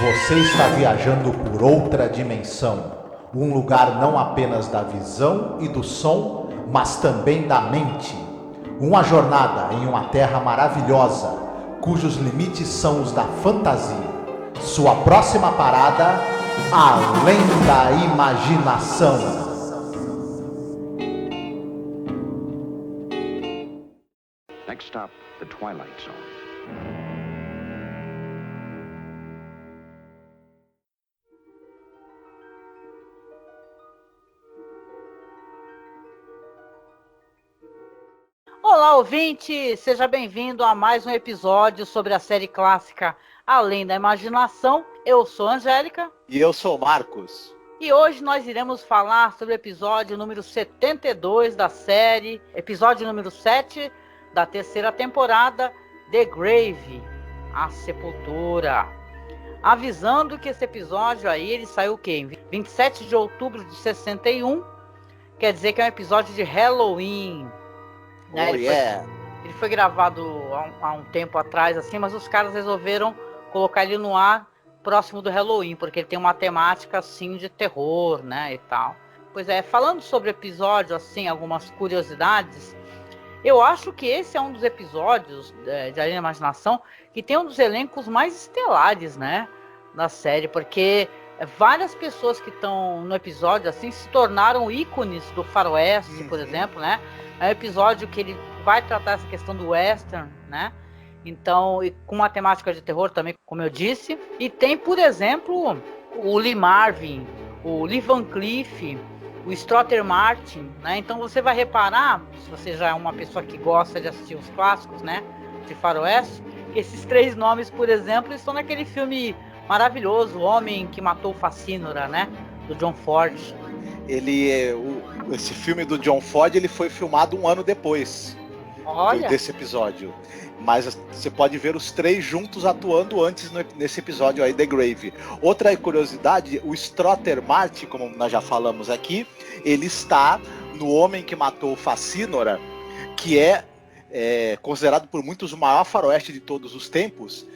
Você está viajando por outra dimensão, um lugar não apenas da visão e do som, mas também da mente. Uma jornada em uma terra maravilhosa, cujos limites são os da fantasia. Sua próxima parada, além da imaginação. Next stop, the Twilight Zone. Olá, ouvinte! Seja bem-vindo a mais um episódio sobre a série clássica Além da Imaginação. Eu sou a Angélica. E eu sou o Marcos. E hoje nós iremos falar sobre o episódio número 72 da série, episódio número 7 da terceira temporada, The Grave, a Sepultura. Avisando que esse episódio aí, ele saiu o quê? Em 27 de outubro de 61, quer dizer que é um episódio de Halloween. Né? Ele foi gravado há um tempo atrás, assim, mas os caras resolveram colocar ele no ar próximo do Halloween, porque ele tem uma temática assim de terror, né, e tal. Pois é, falando sobre o episódio, assim, algumas curiosidades, eu acho que esse é um dos episódios de Além da Imaginação que tem um dos elencos mais estelares, né, da série, porque várias pessoas que estão no episódio, assim, se tornaram ícones do faroeste, por exemplo, né. É um episódio que ele vai tratar essa questão do western, né? Então, e com uma temática de terror também, como eu disse. E tem, por exemplo, o Lee Marvin, o Lee Van Cleef, o Strother Martin, né? Então você vai reparar, se você já é uma pessoa que gosta de assistir os clássicos, né, de faroeste, que esses três nomes, por exemplo, estão naquele filme maravilhoso, O Homem que Matou Facínora, né? Do John Ford. Esse filme do John Ford, ele foi filmado um ano depois desse episódio. Mas você pode ver os três juntos atuando antes nesse episódio aí, The Grave. Outra curiosidade, o Strother Martin, como nós já falamos aqui, ele está no Homem que Matou Facínora, que é considerado por muitos o maior faroeste de todos os tempos,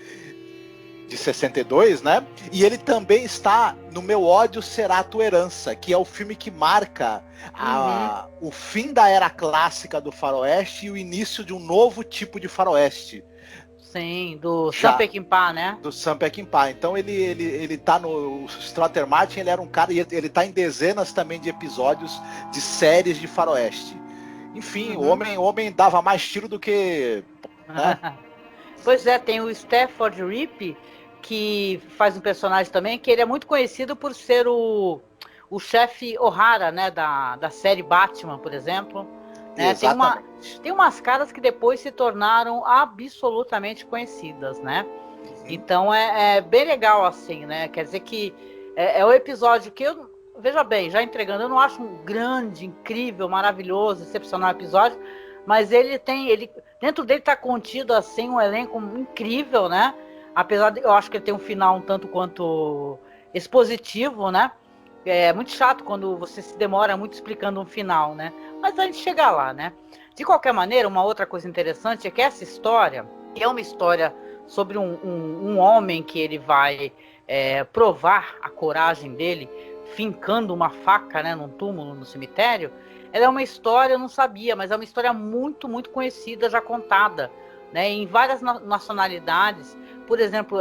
de 62, né? E ele também está no Meu Ódio Será a Tua Herança, que é o filme que marca o fim da era clássica do faroeste e o início de um novo tipo de faroeste. Sim, do Sam Peckinpah, né? Do Sam Peckinpah. Então ele tá no... O Strother Martin, ele era um cara, e ele tá em dezenas também de episódios de séries de faroeste. Enfim, o homem dava mais tiro do que... Né? Pois é, tem o Stafford Rip, que faz um personagem também, que ele é muito conhecido por ser o chefe O'Hara, né, da série Batman, por exemplo. Né? Tem umas caras que depois se tornaram absolutamente conhecidas, né? Então é bem legal, assim, né? Quer dizer que é o episódio que eu... Veja bem, já entregando, eu não acho um grande, incrível, maravilhoso, excepcional episódio, mas dentro dele está contido assim um elenco incrível, né? Apesar de eu acho que ele tem um final um tanto quanto expositivo, né? É muito chato quando você se demora muito explicando um final, né? Mas a gente chega lá, né? De qualquer maneira, uma outra coisa interessante é que essa história é uma história sobre um homem que ele vai provar a coragem dele, fincando uma faca, né, num túmulo no cemitério. Ela é uma história, eu não sabia, mas é uma história muito, muito conhecida, já contada, né, em várias nacionalidades. Por exemplo,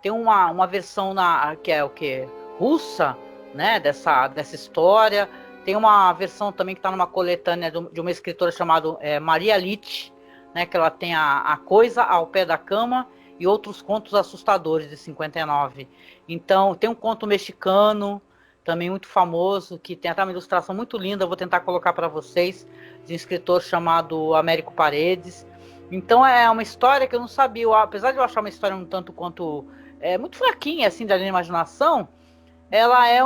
tem uma versão que é o quê? Russa, né, dessa história. Tem uma versão também que está numa coletânea de uma escritora chamada Maria Litch, né, que ela tem a Coisa ao Pé da Cama e Outros Contos Assustadores, de 59. Então, tem um conto mexicano, também muito famoso, que tem até uma ilustração muito linda, eu vou tentar colocar para vocês, de um escritor chamado Américo Paredes. Então é uma história que eu não sabia, apesar de eu achar uma história um tanto quanto muito fraquinha, assim, da imaginação, ela é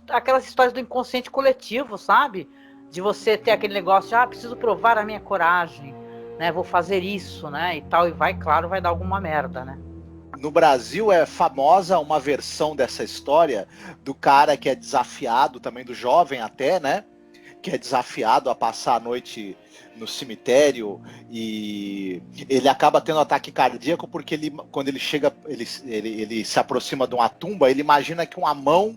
aquelas histórias do inconsciente coletivo, sabe? De você ter aquele negócio de, preciso provar a minha coragem, né? Vou fazer isso, né? E tal, e vai dar alguma merda, né? No Brasil é famosa uma versão dessa história do cara que é desafiado, também do jovem até, né? que é desafiado a passar a noite no cemitério, e ele acaba tendo um ataque cardíaco porque quando ele chega, ele se aproxima de uma tumba, ele imagina que uma mão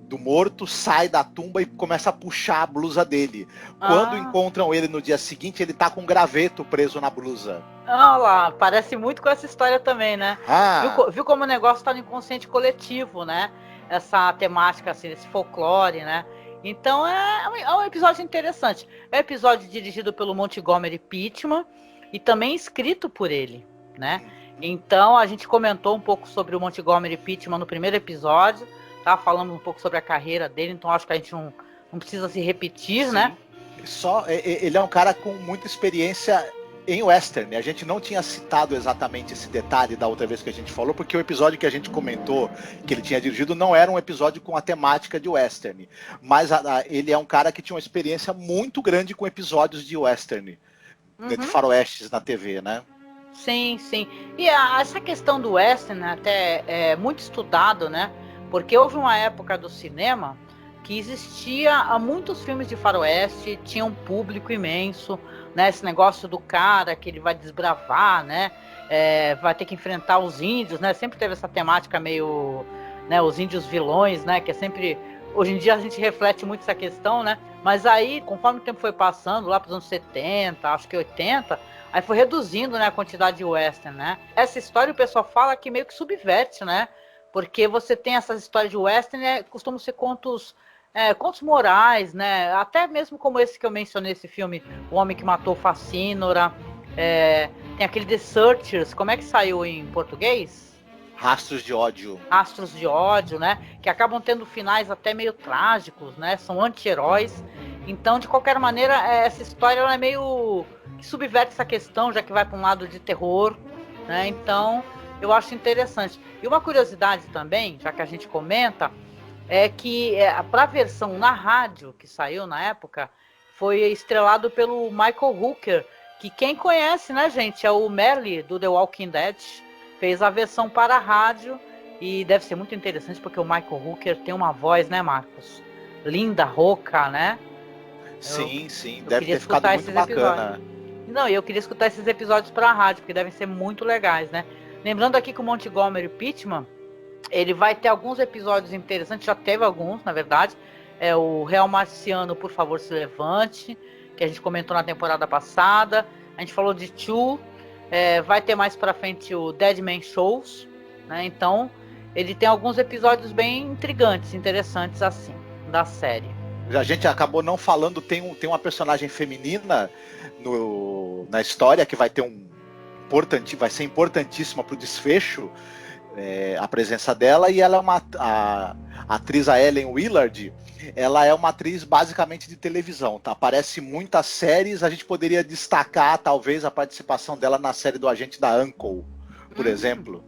do morto sai da tumba e começa a puxar a blusa dele. Quando encontram ele no dia seguinte, ele tá com um graveto preso na blusa. Ah lá, parece muito com essa história também, né? Viu como o negócio tá no inconsciente coletivo, né? Essa temática, assim, esse folclore, né? Então é um episódio interessante. É um episódio dirigido pelo Montgomery Pittman e também escrito por ele, né? Então a gente comentou um pouco sobre o Montgomery Pittman no primeiro episódio, tá? Falando um pouco sobre a carreira dele, então acho que a gente não precisa se repetir, sim, né? Ele é um cara com muita experiência em western. A gente não tinha citado exatamente esse detalhe da outra vez que a gente falou, porque o episódio que a gente comentou que ele tinha dirigido não era um episódio com a temática de western, mas ele é um cara que tinha uma experiência muito grande com episódios de western, de faroestes na TV, né? Sim, sim. E essa questão do western até é muito estudado, né? Porque houve uma época do cinema que existia muitos filmes de faroeste, tinha um público imenso, né? Esse negócio do cara que ele vai desbravar, né? Vai ter que enfrentar os índios, né? Sempre teve essa temática meio, né? Os índios vilões, né? Que é sempre... Hoje em dia a gente reflete muito essa questão, né? Mas aí, conforme o tempo foi passando, lá para os anos 70, acho que 80, aí foi reduzindo, né, a quantidade de western, né? Essa história o pessoal fala que meio que subverte, né? Porque você tem essas histórias de western, costumam ser contos morais, né? Até mesmo como esse que eu mencionei, esse filme, O Homem que Matou Facínora. Tem aquele The Searchers, como é que saiu em português? Rastros de Ódio. Rastros de Ódio, né? Que acabam tendo finais até meio trágicos, né? São anti-heróis. Então, de qualquer maneira, essa história ela é meio que subverte essa questão, já que vai para um lado de terror, né? Então, eu acho interessante. E uma curiosidade também, já que a gente comenta, é que para a versão na rádio, que saiu na época, foi estrelado pelo Michael Hooker, que quem conhece, né, gente, é o Merle do The Walking Dead, fez a versão para a rádio, e deve ser muito interessante, porque o Michael Hooker tem uma voz, né, Marcos? Linda, rouca, né? Sim, deve ter ficado muito bacana. Não, eu queria escutar esses episódios para a rádio, porque devem ser muito legais, né? Lembrando aqui que o Montgomery Pittman, ele vai ter alguns episódios interessantes, já teve alguns, na verdade. O Real Marciano, Por Favor, Se Levante, que a gente comentou na temporada passada. A gente falou de Two. Vai ter mais pra frente o Dead Man Shows, né? Então, ele tem alguns episódios bem intrigantes, interessantes assim, da série. A gente acabou não falando, tem uma personagem feminina na história que vai ser importantíssima pro desfecho, a presença dela, e ela é a atriz, a Ellen Willard. Ela é uma atriz basicamente de televisão, tá? Aparece em muitas séries. A gente poderia destacar talvez a participação dela na série do Agente da Uncle, por exemplo,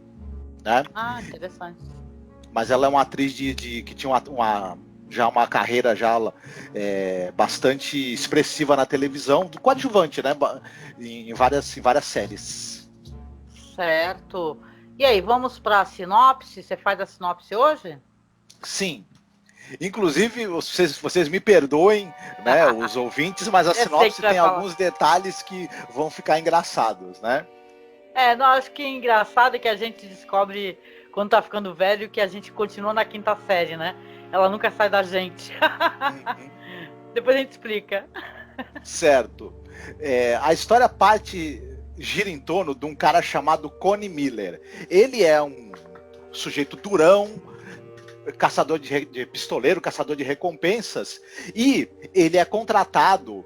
né? Interessante. Mas ela é uma atriz que tinha uma carreira já bastante expressiva na televisão, coadjuvante, né? Em várias séries. Certo. E aí, vamos para a sinopse? Você faz a sinopse hoje? Sim. Inclusive, vocês me perdoem, né, os ouvintes, mas a sinopse tem alguns detalhes que vão ficar engraçados, né? Não, acho que engraçado é que a gente descobre, quando tá ficando velho, que a gente continua na quinta série, né? Ela nunca sai da gente. Depois a gente explica. Certo. A história gira em torno de um cara chamado Connie Miller. Ele é um sujeito durão, caçador de pistoleiro, caçador de recompensas, e ele é contratado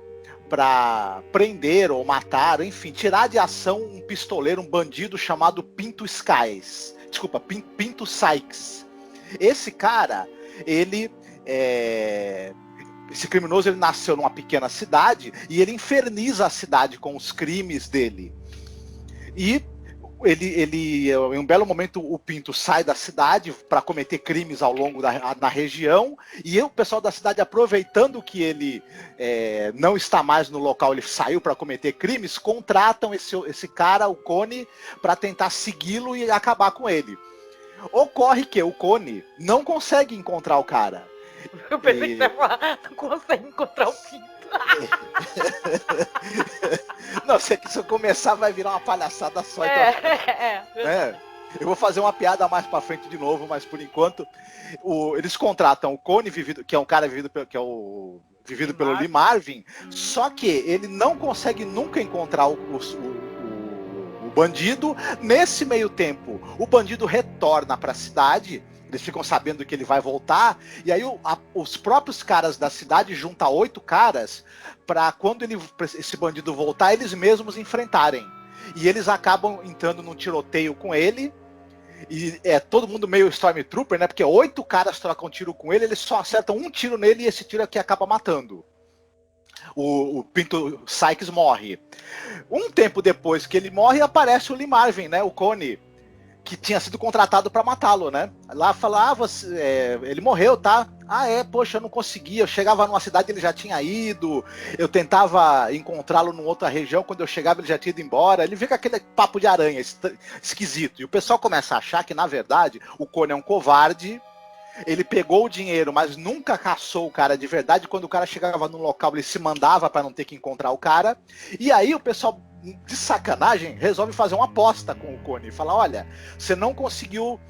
para prender ou matar, enfim, tirar de ação um pistoleiro, um bandido chamado Pinto Sykes. Esse cara, esse criminoso, ele nasceu numa pequena cidade e ele inferniza a cidade com os crimes dele. E em um belo momento, o Pinto sai da cidade para cometer crimes ao longo da região, e o pessoal da cidade, aproveitando que ele não está mais no local, ele saiu para cometer crimes, contratam esse cara, o Connie, para tentar segui-lo e acabar com ele. Ocorre que o Connie não consegue encontrar o cara. Eu pensei que você ia falar, não consegue encontrar o pinto. Não, se eu começar vai virar uma palhaçada só. Então, eu vou fazer uma piada mais pra frente de novo, mas por enquanto eles contratam o Coney, que é um cara vivido pelo Lee Marvin, só que ele não consegue nunca encontrar o bandido. Nesse meio tempo, o bandido retorna pra cidade, eles ficam sabendo que ele vai voltar, e aí os próprios caras da cidade juntam 8 caras pra quando esse bandido voltar, eles mesmos enfrentarem. E eles acabam entrando num tiroteio com ele. E é todo mundo meio Stormtrooper, né? Porque 8 caras trocam tiro com ele, eles só acertam um tiro nele e esse tiro aqui acaba matando. O Pinto Sykes morre. Um tempo depois que ele morre, aparece o Lee Marvin, né? O Coney, que tinha sido contratado para matá-lo, né? Lá fala, ele morreu, tá? Poxa, eu não conseguia. Eu chegava numa cidade, ele já tinha ido. Eu tentava encontrá-lo numa outra região. Quando eu chegava, ele já tinha ido embora. Ele fica aquele papo de aranha esquisito. E o pessoal começa a achar que, na verdade, o Coney é um covarde. Ele pegou o dinheiro, mas nunca caçou o cara de verdade. Quando o cara chegava no local, ele se mandava para não ter que encontrar o cara. E aí o pessoal, de sacanagem, resolve fazer uma aposta com o Coney. Fala, olha, você não conseguiu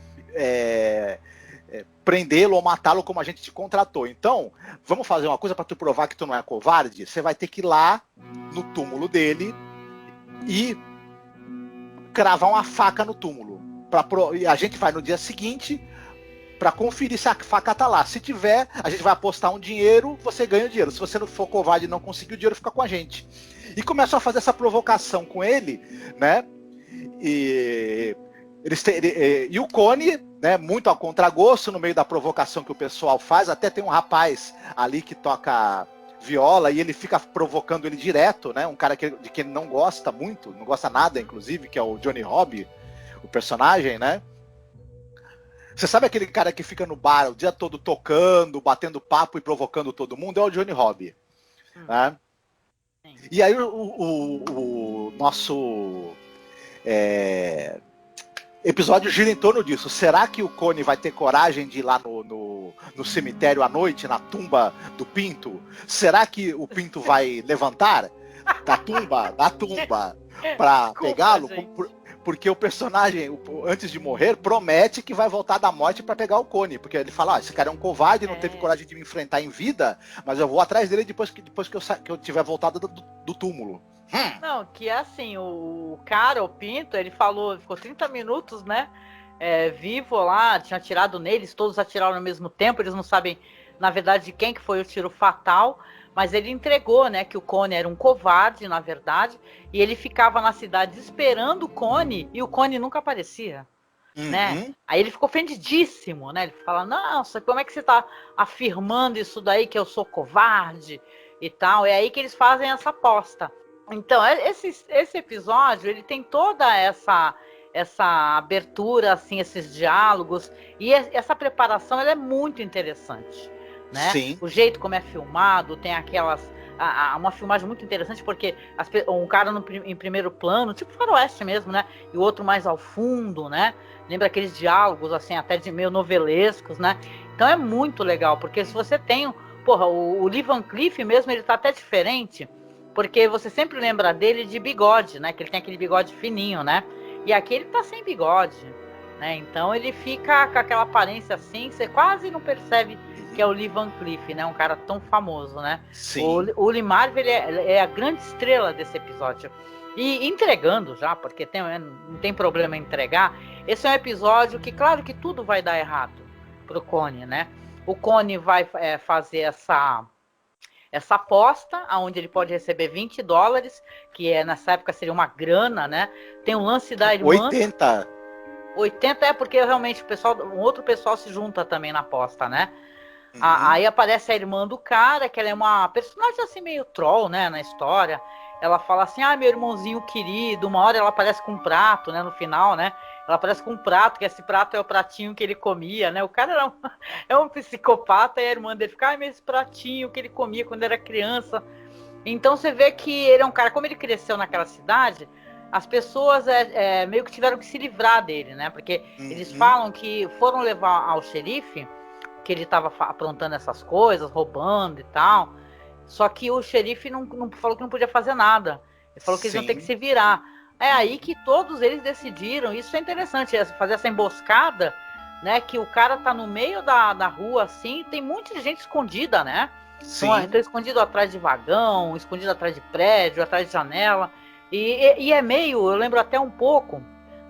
prendê-lo ou matá-lo como a gente te contratou. Então, vamos fazer uma coisa para tu provar que tu não é covarde? Você vai ter que ir lá no túmulo dele e cravar uma faca no túmulo. E a gente vai no dia seguinte para conferir se a faca tá lá. Se tiver, a gente vai apostar um dinheiro, você ganha o dinheiro. Se você não for covarde e não conseguir, o dinheiro fica com a gente. E começam a fazer essa provocação com ele, né? E o Coney, né, muito a contragosto, no meio da provocação que o pessoal faz, até tem um rapaz ali que toca viola e ele fica provocando ele direto, né? Um cara de quem ele não gosta muito, não gosta nada, inclusive, que é o Johnny Hobb, o personagem, né? Você sabe aquele cara que fica no bar o dia todo tocando, batendo papo e provocando todo mundo? É o Johnny Hobb. Né? E aí o nosso episódio gira em torno disso. Será que o Coney vai ter coragem de ir lá no cemitério à noite, na tumba do Pinto? Será que o Pinto vai levantar da tumba para pegá-lo? Porque o personagem, antes de morrer, promete que vai voltar da morte para pegar o Coney. Porque ele fala, esse cara é um covarde, não teve coragem de me enfrentar em vida, mas eu vou atrás dele depois que eu tiver voltado do túmulo. Não, que é assim, o cara, o Pinto, ele ficou 30 minutos, né, vivo lá, tinha atirado neles, todos atiraram ao mesmo tempo, eles não sabem, na verdade, de quem que foi o tiro fatal, mas ele entregou, né, que o Coney era um covarde, na verdade, e ele ficava na cidade esperando o Coney, e o Coney nunca aparecia, né? Aí ele ficou ofendidíssimo, né? Ele fala, nossa, como é que você tá afirmando isso daí, que eu sou covarde e tal? É aí que eles fazem essa aposta. Então, esse episódio, ele tem toda essa abertura, assim, esses diálogos, e essa preparação, ela é muito interessante. Né? Sim. O jeito como é filmado, tem uma filmagem muito interessante, porque um cara em primeiro plano, tipo faroeste mesmo, né? E o outro mais ao fundo, né? Lembra aqueles diálogos, assim, até de meio novelescos, né? Então é muito legal, porque se você tem... o Lee Van Cleef mesmo, ele tá até diferente, porque você sempre lembra dele de bigode, né? Que ele tem aquele bigode fininho, né? E aqui ele tá sem bigode, né? Então ele fica com aquela aparência assim, você quase não percebe que é o Lee Van Cleef, né? Um cara tão famoso, né? Sim. O Lee Marvin, ele é a grande estrela desse episódio. E entregando já, porque não tem problema em entregar, esse é um episódio que, claro que tudo vai dar errado pro Coney, né? O Coney vai fazer essa aposta, onde ele pode receber $20, que nessa época seria uma grana, né? Tem o lance da irmã... 80 porque realmente um outro pessoal se junta também na aposta, né? Aí aparece a irmã do cara, que ela é uma personagem assim meio troll, né, na história. Ela fala assim, meu irmãozinho querido. Uma hora ela aparece com um prato, né, no final, né. Ela aparece com um prato, que esse prato é o pratinho que ele comia, né. O cara é um psicopata, e a irmã dele fica, mas esse pratinho que ele comia quando era criança. Então você vê que ele é um cara, como ele cresceu naquela cidade, as pessoas meio que tiveram que se livrar dele, né, porque eles falam que foram levar ao xerife, que ele estava aprontando essas coisas, roubando e tal. Só que o xerife não falou que não podia fazer nada. Ele falou que eles iam ter que se virar. É aí que todos eles decidiram. Isso é interessante, fazer essa emboscada, né? Que o cara tá no meio da rua, assim, tem muita gente escondida, né? Então escondido atrás de vagão, escondido atrás de prédio, atrás de janela. E é meio, eu lembro até um pouco,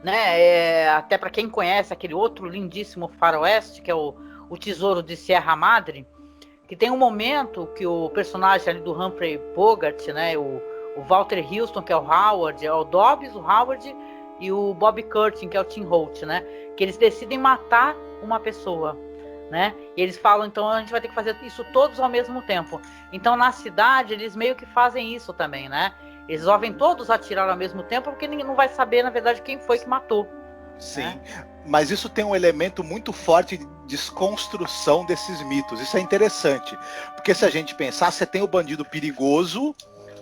né? Até para quem conhece aquele outro lindíssimo faroeste, que é o Tesouro de Sierra Madre, que tem um momento que o personagem ali do Humphrey Bogart, né? O Walter Houston, que é o Howard, é o Dobbs, o Howard e o Bob Curtin, que é o Tim Holt, né? Que eles decidem matar uma pessoa, né? E eles falam, então a gente vai ter que fazer isso todos ao mesmo tempo. Então na cidade eles meio que fazem isso também, né? Eles resolvem todos atirar ao mesmo tempo, porque ninguém não vai saber, na verdade, quem foi que matou. Sim, né? Mas isso tem um elemento muito forte de desconstrução desses mitos. Isso é interessante, porque se a gente pensar, você tem o bandido perigoso,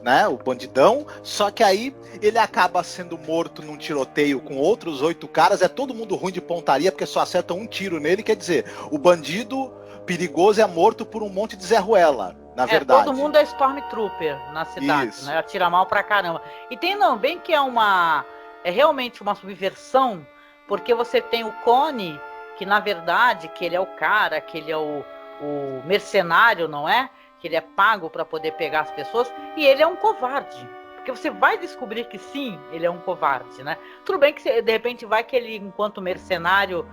né, o bandidão, só que aí ele acaba sendo morto num tiroteio com outros 8 caras, é todo mundo ruim de pontaria, porque só acertam um tiro nele, quer dizer, o bandido perigoso é morto por um monte de Zé Ruela, na verdade. Todo mundo é Stormtrooper na cidade, isso, né, atira mal pra caramba. E tem bem que é realmente uma subversão, porque você tem o Connie, que na verdade, que ele é o cara, que ele é o mercenário, não é? Que ele é pago para poder pegar as pessoas, e ele é um covarde, porque você vai descobrir que sim, ele é um covarde, né? Tudo bem que de repente vai que ele, enquanto mercenário,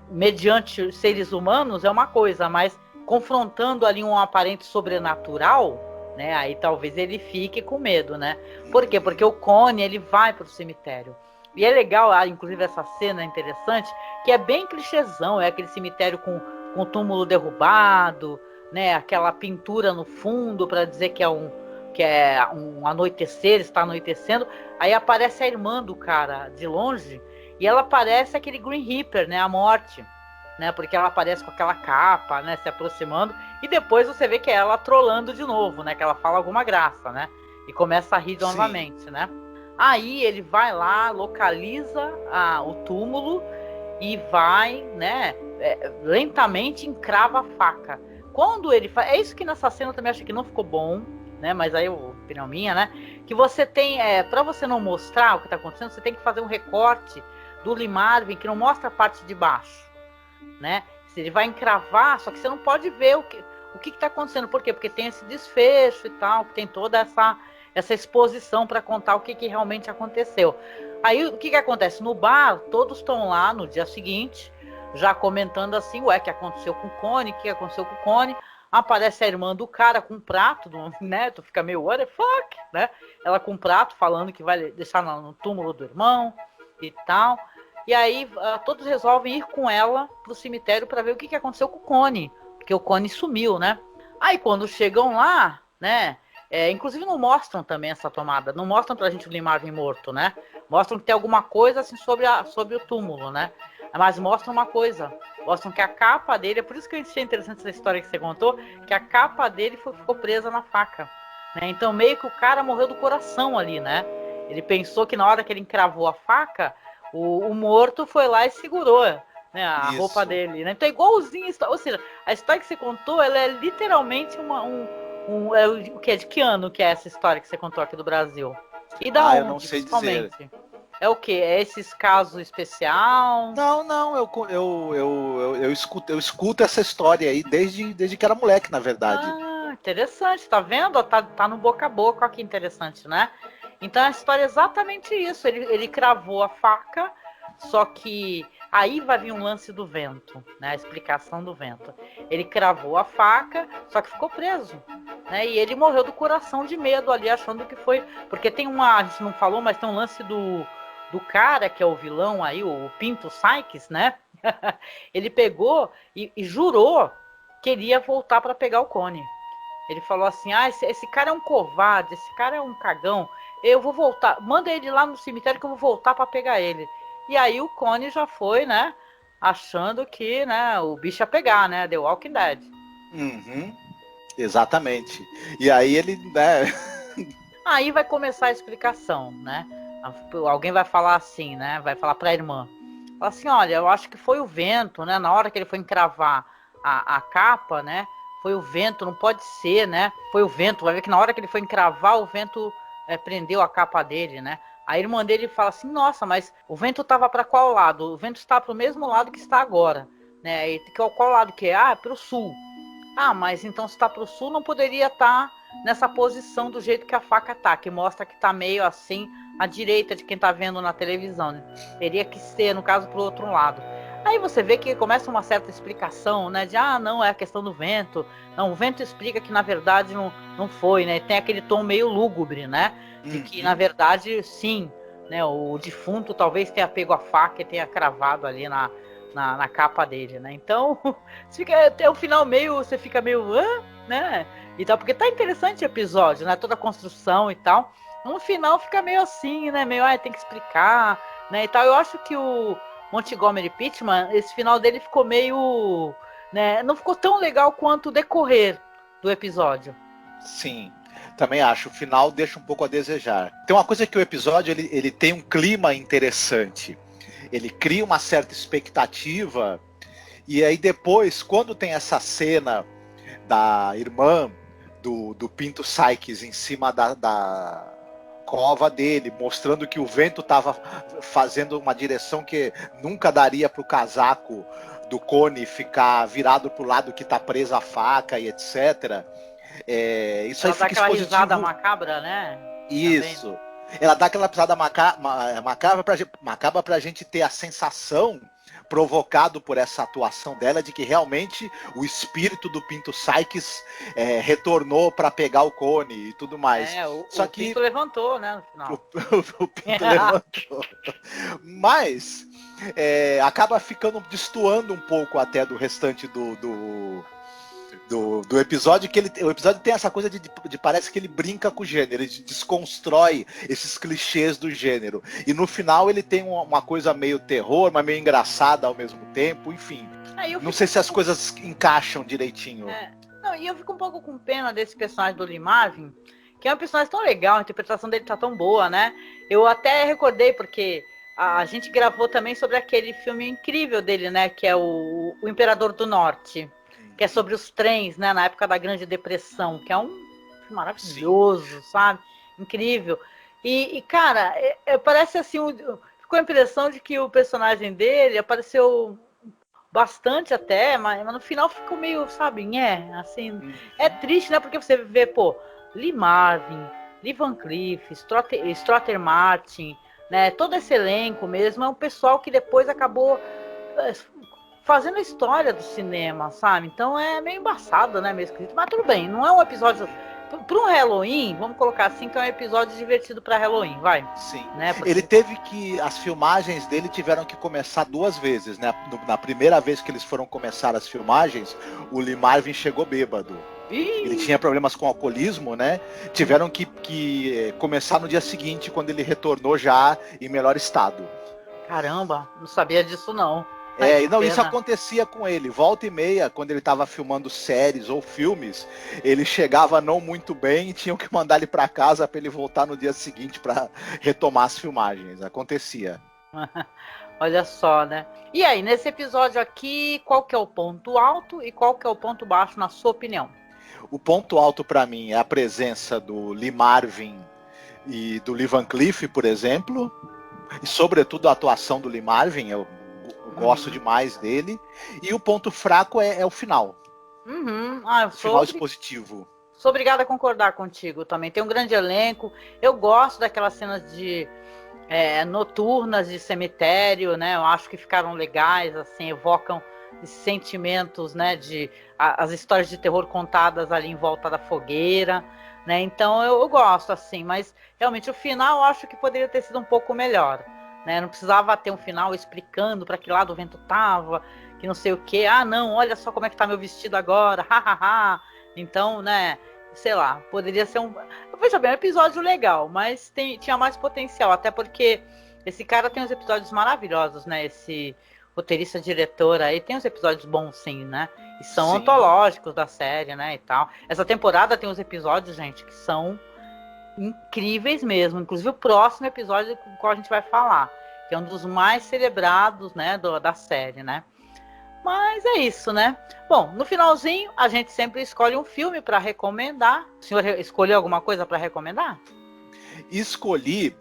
mediante seres humanos, é uma coisa, mas confrontando ali um aparente sobrenatural, né? Aí talvez ele fique com medo, né? Por quê? Porque o Connie, ele vai pro cemitério. E é legal, inclusive essa cena é interessante, que é bem clichêzão, é aquele cemitério com o túmulo derrubado, né? Aquela pintura no fundo para dizer que é um anoitecer, está anoitecendo. Aí aparece a irmã do cara de longe e ela parece aquele Green Reaper, né? A morte, né? Porque ela aparece com aquela capa, né? Se aproximando, e depois você vê que é ela trolando de novo, né? Que ela fala alguma graça, né? E começa a rir novamente, né? Aí ele vai lá, localiza o túmulo e vai, né? Lentamente encrava a faca. Quando ele faz, é isso que nessa cena eu também acho que não ficou bom, né? Mas aí opinião minha, né? Que você tem, para você não mostrar o que está acontecendo, você tem que fazer um recorte do Lee Marvin que não mostra a parte de baixo, né? Se ele vai encravar, só que você não pode ver o que está acontecendo. Por quê? Porque tem esse desfecho e tal, tem toda essa exposição para contar o que realmente aconteceu. Aí o que acontece? No bar, todos estão lá no dia seguinte, já comentando assim, o que aconteceu com o Connie, o que aconteceu com o Connie. Aparece a irmã do cara com um prato, né? Tu fica meio, what the fuck, né? Ela com um prato falando que vai deixar no túmulo do irmão e tal. E aí todos resolvem ir com ela pro cemitério para ver o que aconteceu com o Connie, porque o Connie sumiu, né? Aí quando chegam lá, né? Inclusive não mostram também essa tomada, não mostram pra gente o Lee Marvin morto, né? Mostram que tem alguma coisa assim sobre o túmulo, né? Mas mostram uma coisa, mostram que a capa dele, é por isso que eu achei interessante essa história que você contou, que a capa dele ficou presa na faca, né? Então meio que o cara morreu do coração ali, né? Ele pensou que na hora que ele encravou a faca, o morto foi lá e segurou, né, a roupa dele, né? Então é igualzinho a história, ou seja, a história que você contou, ela é literalmente o que é de que ano que é essa história que você contou aqui do Brasil? E da onde, eu não sei dizer. É o que? É esses casos especial? Não, eu escuto essa história aí desde que era moleque, na verdade. Interessante, tá vendo? Tá no boca a boca, olha que interessante, né? Então a história é exatamente isso. Ele cravou a faca, só que aí vai vir um lance do vento, né? A explicação do vento. Ele cravou a faca, só que ficou preso, né? E ele morreu do coração de medo ali, achando que foi... Porque tem a gente não falou, mas tem um lance do cara, que é o vilão aí, o Pinto Sykes, né? Ele pegou e jurou que iria voltar para pegar o Connie. Ele falou assim, esse cara é um covarde, esse cara é um cagão, eu vou voltar, manda ele lá no cemitério que eu vou voltar para pegar ele. E aí o Connie já foi, né, achando que, né, o bicho ia pegar, né, The Walking Dead. Uhum, exatamente. E aí ele, né... Aí vai começar a explicação, né? Alguém vai falar assim, né, vai falar para a irmã, fala assim, olha, eu acho que foi o vento, né? Na hora que ele foi encravar a capa, né? Foi o vento, não pode ser, né? Foi o vento, vai ver que na hora que ele foi encravar, o vento prendeu a capa dele, né? A irmã dele fala assim, nossa, mas o vento estava para qual lado? O vento está para o mesmo lado que está agora, né? E qual lado que é? Ah, para o sul. Ah, mas então se está para o sul, não poderia estar nessa posição do jeito que a faca tá, que mostra que está meio assim à direita de quem está vendo na televisão, né? Teria que ser, no caso, para o outro lado. Aí você vê que começa uma certa explicação, né? De, não, é a questão do vento. Não, o vento explica que, na verdade, não foi, né? Tem aquele tom meio lúgubre, né? De que, na verdade, sim, né? O defunto talvez tenha pego a faca e tenha cravado ali na capa dele, né? Então, fica até o final você fica meio, né? E tal, porque tá interessante o episódio, né? Toda a construção e tal. No final fica meio assim, né? Meio, tem que explicar, né? E tal. Eu acho que o Montgomery Pittman, esse final dele ficou meio, né? Não ficou tão legal quanto o decorrer do episódio. Sim, também acho. O final deixa um pouco a desejar. Tem uma coisa que o episódio ele tem um clima interessante. Ele cria uma certa expectativa. E aí depois, quando tem essa cena da irmã do Pinto Sykes em cima da cova dele, mostrando que o vento estava fazendo uma direção que nunca daria para o casaco do Cone ficar virado para o lado que está presa a faca e etc. Isso ela aí dá fica aquela expositivo. risada macabra, né? Isso. Ela dá aquela pisada macabra pra gente ter a sensação, provocado por essa atuação dela, de que realmente o espírito do Pinto Sykes retornou para pegar o Cone e tudo mais. Só que Pinto levantou, né, no final. O Pinto levantou. Mas acaba ficando destoando um pouco até do restante do episódio, que o episódio tem essa coisa de parece que ele brinca com o gênero, ele desconstrói esses clichês do gênero. E no final ele tem uma coisa meio terror, mas meio engraçada ao mesmo tempo, enfim. Não sei se as coisas encaixam direitinho. Não, e eu fico um pouco com pena desse personagem do Lee Marvin, que é um personagem tão legal, a interpretação dele tá tão boa, né? Eu até recordei, porque a gente gravou também sobre aquele filme incrível dele, né? Que é o Imperador do Norte. Que é sobre os trens, né, na época da Grande Depressão, que é um maravilhoso, sim, sabe? Incrível. E cara, parece assim, ficou a impressão de que o personagem dele apareceu bastante até, mas no final ficou meio, sabe, assim, é triste, né, porque você vê, Lee Marvin, Lee Van Cleef, Strother Martin, né, todo esse elenco mesmo, é um pessoal que depois acabou fazendo a história do cinema, sabe? Então é meio embaçado, né? Meio esquisito. Mas tudo bem, não é um episódio... Para um Halloween, vamos colocar assim, que é um episódio divertido para Halloween, vai. Sim. Né? Porque... Ele teve que... As filmagens dele tiveram que começar 2 vezes, né? Na primeira vez que eles foram começar as filmagens, o Lee Marvin chegou bêbado. Ele tinha problemas com alcoolismo, né? Tiveram que começar no dia seguinte, quando ele retornou já em melhor estado. Caramba, não sabia disso não. Isso acontecia com ele. Volta e meia, quando ele estava filmando séries ou filmes, ele chegava não muito bem e tinham que mandar ele para casa para ele voltar no dia seguinte para retomar as filmagens. Acontecia. Olha só, né? E aí, nesse episódio aqui, qual que é o ponto alto e qual que é o ponto baixo, na sua opinião? O ponto alto para mim é a presença do Lee Marvin e do Lee Van Cleef, por exemplo, e sobretudo a atuação do Lee Marvin. Eu gosto demais dele. E o ponto fraco é o final. O final expositivo. Sou obrigada a concordar contigo também. Tem um grande elenco. Eu gosto daquelas cenas de noturnas de cemitério, né? Eu acho que ficaram legais, assim, evocam sentimentos, né? As histórias de terror contadas ali em volta da fogueira, né? Então eu gosto, assim, mas realmente o final eu acho que poderia ter sido um pouco melhor. Né? Não precisava ter um final explicando para que lado o vento tava, que não sei o que. Não, olha só como é que tá meu vestido agora, hahaha. Então, né, sei lá, poderia ser veja bem, um episódio legal, mas tinha mais potencial, até porque esse cara tem uns episódios maravilhosos, né, esse roteirista, diretor aí, tem uns episódios bons sim, né, e são antológicos da série, né, e tal. Essa temporada tem uns episódios, gente, que são incríveis mesmo, inclusive o próximo episódio com o qual a gente vai falar. que é um dos mais celebrados, né, da série, né? Mas é isso, né? Bom, no finalzinho, a gente sempre escolhe um filme para recomendar. O senhor escolheu alguma coisa para recomendar? Escolhi,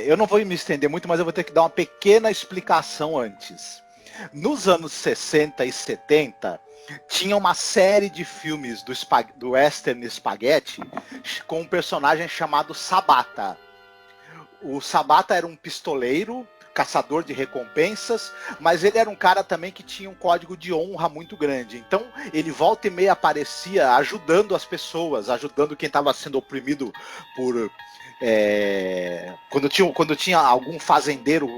eu não vou me estender muito, mas eu vou ter que dar uma pequena explicação antes. Nos anos 60 e 70, tinha uma série de filmes do Western Spaghetti com um personagem chamado Sabata. O Sabata era um pistoleiro, caçador de recompensas, mas ele era um cara também que tinha um código de honra muito grande. Então, ele volta e meia aparecia ajudando as pessoas, ajudando quem estava sendo oprimido por... Quando tinha algum fazendeiro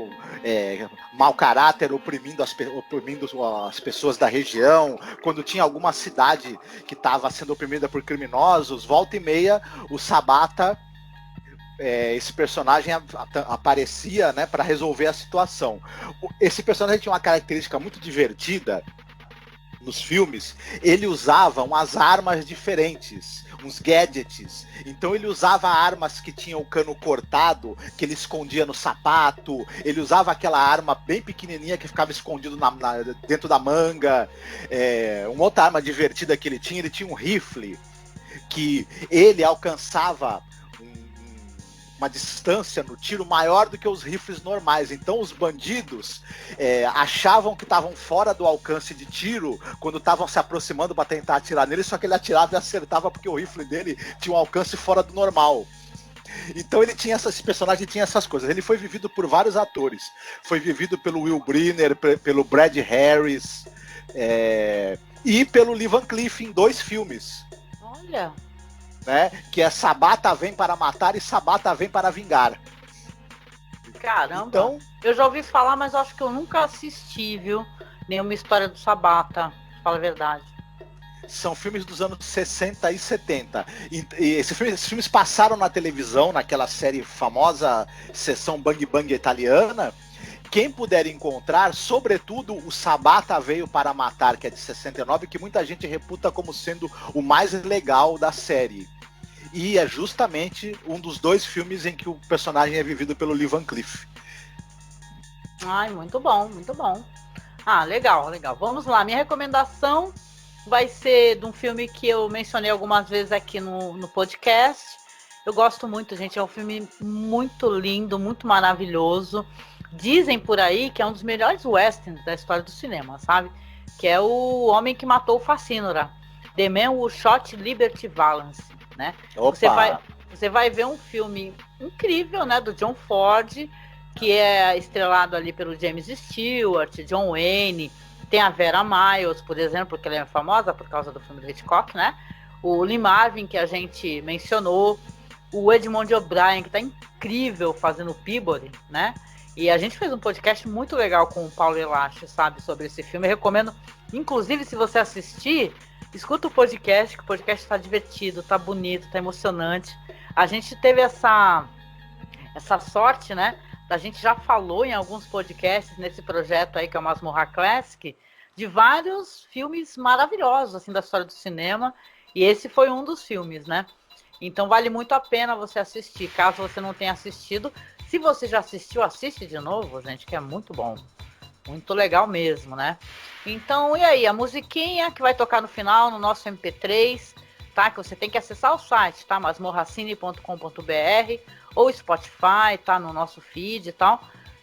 mau caráter oprimindo as pessoas da região, quando tinha alguma cidade que estava sendo oprimida por criminosos, volta e meia o Sabata, esse personagem aparecia, né, para resolver a situação. Esse personagem tinha uma característica muito divertida nos filmes. Ele usava umas armas diferentes, uns gadgets. Então ele usava armas que tinham o cano cortado, que ele escondia no sapato. Ele usava aquela arma bem pequenininha que ficava escondido dentro da manga. Uma outra arma divertida que ele tinha um rifle que ele alcançava uma distância no tiro maior do que os rifles normais. Então os bandidos achavam que estavam fora do alcance de tiro quando estavam se aproximando para tentar atirar nele, só que ele atirava e acertava porque o rifle dele tinha um alcance fora do normal. Então esse personagem tinha essas coisas. Ele foi vivido por vários atores. Foi vivido pelo Will Brynner, pelo Brad Harris e pelo Lee Van Cleef em 2 filmes. Olha... Né? Que é Sabata vem para matar e Sabata vem para vingar. Caramba, então, eu já ouvi falar, mas acho que eu nunca assisti, viu? Nenhuma história do Sabata, fala a verdade. São filmes dos anos 60 e 70. E esses filmes passaram na televisão, naquela série famosa Sessão Bang Bang italiana. Quem puder encontrar, sobretudo o Sabata Veio para Matar, que é de 69, que muita gente reputa como sendo o mais legal da série. E é justamente um dos 2 filmes em que o personagem é vivido pelo Lee Van Cleef. Ai, muito bom, muito bom. Ah, legal, legal. Vamos lá, minha recomendação vai ser de um filme que eu mencionei algumas vezes aqui no podcast. Eu gosto muito, gente, é um filme muito lindo, muito maravilhoso. Dizem por aí que é um dos melhores westerns da história do cinema, sabe? Que é O Homem que Matou o Facínora. The Man Who Shot Liberty Valance, né? Você vai ver um filme incrível, né? Do John Ford, que é estrelado ali pelo James Stewart, John Wayne. Tem a Vera Miles, por exemplo, que ela é famosa por causa do filme do Hitchcock, né? O Lee Marvin, que a gente mencionou. O Edmond O'Brien, que tá incrível fazendo o Peabody, né? E a gente fez um podcast muito legal com o Paulo Elache, sabe, sobre esse filme. Eu recomendo, inclusive, se você assistir, escuta o podcast, que o podcast tá divertido, tá bonito, tá emocionante. A gente teve essa sorte, né? A gente já falou em alguns podcasts nesse projeto aí, que é o Masmorra Classic, de vários filmes maravilhosos, assim, da história do cinema. E esse foi um dos filmes, né? Então vale muito a pena você assistir. Caso você não tenha assistido, se você já assistiu, assiste de novo, gente, que é muito bom. Muito legal mesmo, né? Então, e aí? A musiquinha que vai tocar no final, no nosso MP3, tá? Que você tem que acessar o site, tá? masmorracine.com.br ou Spotify, tá? No nosso feed e tal.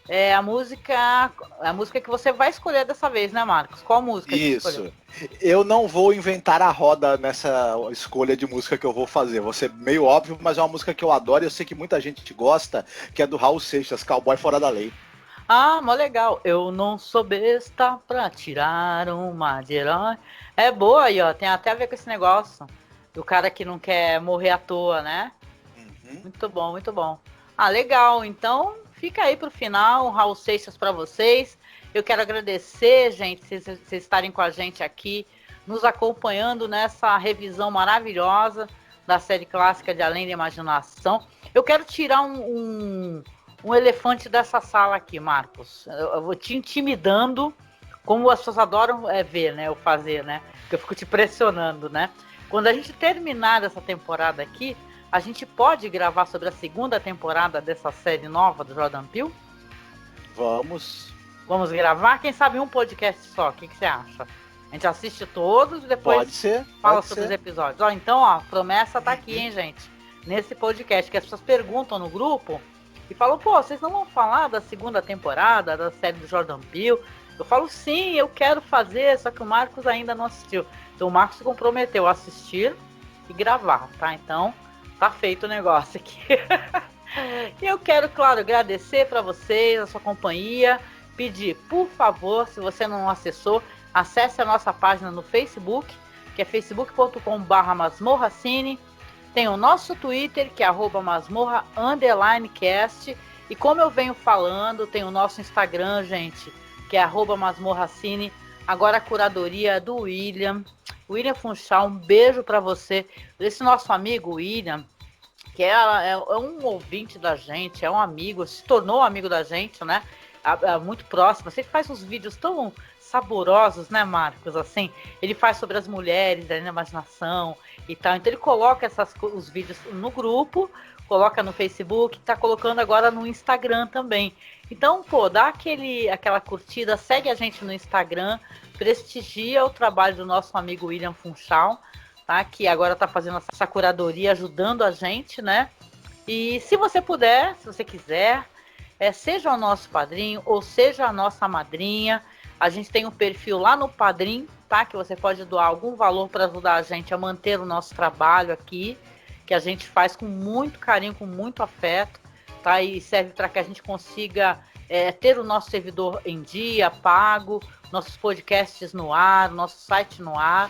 É a música que você vai escolher dessa vez, né, Marcos? Qual música você escolheu? Eu não vou inventar a roda nessa escolha de música que eu vou fazer. Vou ser meio óbvio, mas é uma música que eu adoro e eu sei que muita gente gosta, que é do Raul Seixas, Cowboy Fora da Lei. Ah, mó legal. Eu não sou besta pra tirar uma de herói. É boa aí, ó. Tem até a ver com esse negócio do cara que não quer morrer à toa, né? Uhum. Muito bom, muito bom. Ah, legal. Então, fica aí pro final, um Raul Seixas pra vocês. Eu quero agradecer, gente, vocês estarem com a gente aqui, nos acompanhando nessa revisão maravilhosa da série clássica de Além da Imaginação. Eu quero tirar um elefante dessa sala aqui, Marcos. Eu vou te intimidando, como as pessoas adoram ver, né? Eu fazer, né? Porque eu fico te pressionando, né? Quando a gente terminar essa temporada aqui, a gente pode gravar sobre a segunda temporada dessa série nova do Jordan Peele? Vamos gravar? Quem sabe um podcast só? O que você acha? A gente assiste todos e depois fala sobre os episódios. Então, a promessa tá aqui, hein, gente? Nesse podcast, que as pessoas perguntam no grupo e falam, pô, vocês não vão falar da segunda temporada da série do Jordan Peele? Eu falo, sim, eu quero fazer, só que o Marcos ainda não assistiu. Então o Marcos se comprometeu a assistir e gravar, tá? Então, tá feito o negócio aqui. E eu quero, claro, agradecer para vocês, a sua companhia, pedir, por favor, se você não acessou, acesse a nossa página no Facebook, que é facebook.com/masmorracine. Tem o nosso Twitter, que é @masmorra_cast. E como eu venho falando, tem o nosso Instagram, gente, que é @masmorracine. Agora a curadoria do William Funchal, um beijo para você. Esse nosso amigo William, que é um ouvinte da gente, é um amigo, se tornou amigo da gente, né? É muito próximo. Você faz uns vídeos tão saborosos, né, Marcos? Assim, ele faz sobre as mulheres, a imaginação e tal. Então ele coloca os vídeos no grupo, coloca no Facebook, tá colocando agora no Instagram também. Então, pô, dá aquela curtida, segue a gente no Instagram, prestigia o trabalho do nosso amigo William Funchal, tá? Que agora tá fazendo essa curadoria, ajudando a gente, né? E se você puder, se você quiser, seja o nosso padrinho ou seja a nossa madrinha. A gente tem um perfil lá no Padrim, tá? Que você pode doar algum valor para ajudar a gente a manter o nosso trabalho aqui, que a gente faz com muito carinho, com muito afeto, tá? E serve para que a gente consiga ter o nosso servidor em dia, pago, nossos podcasts no ar, nosso site no ar.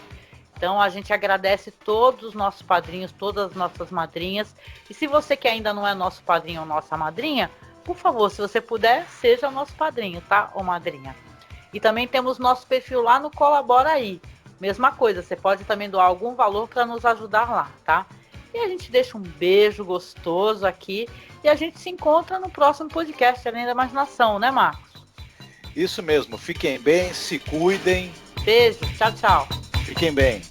Então a gente agradece todos os nossos padrinhos, todas as nossas madrinhas. E se você que ainda não é nosso padrinho ou nossa madrinha, por favor, se você puder, seja nosso padrinho, tá? Ou madrinha. E também temos nosso perfil lá no Colabora Aí. Mesma coisa, você pode também doar algum valor para nos ajudar lá, tá? E a gente deixa um beijo gostoso aqui e a gente se encontra no próximo podcast Além da Imaginação, né, Marcos? Isso mesmo, fiquem bem, se cuidem. Beijo, tchau, tchau. Fiquem bem.